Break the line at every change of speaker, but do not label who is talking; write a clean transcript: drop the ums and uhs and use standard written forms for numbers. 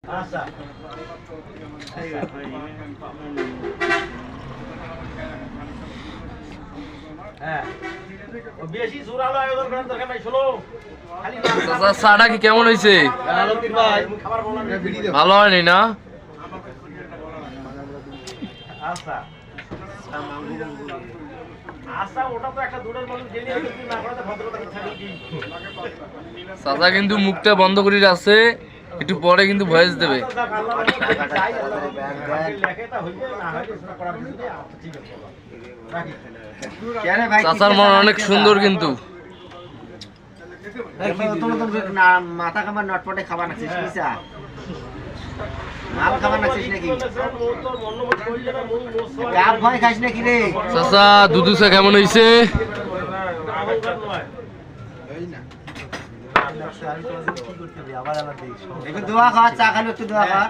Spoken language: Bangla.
আচ্ছা হ্যাঁ বেশি জোরালো আয়োজন করার দরকার নাই। শোনো
চাটা কি কেমন হয়েছে? ভালো হয়নি না?
আচ্ছা আচ্ছা ওটা তো একটা দূরের মানুষ জেনে তুই না করাতে ভদ্রতা থাকবে কি?
চাচা কিন্তু মুখটা বন্ধ করে আছে, একটু পরে কিন্তু ভয়েস দেবে। চাচার মন অনেক সুন্দর কিন্তু।
মাথা খাবার নটপটে খাবার নাচিস কিসা মাল খাবার নাচিস নাকি গাব ভয় খাইস নাকি রে?
চাচা দুধুচা কেমন হয়েছে?
একটু দোয়া খাওয়া চা খালি একটু দোয়া খাওয়া।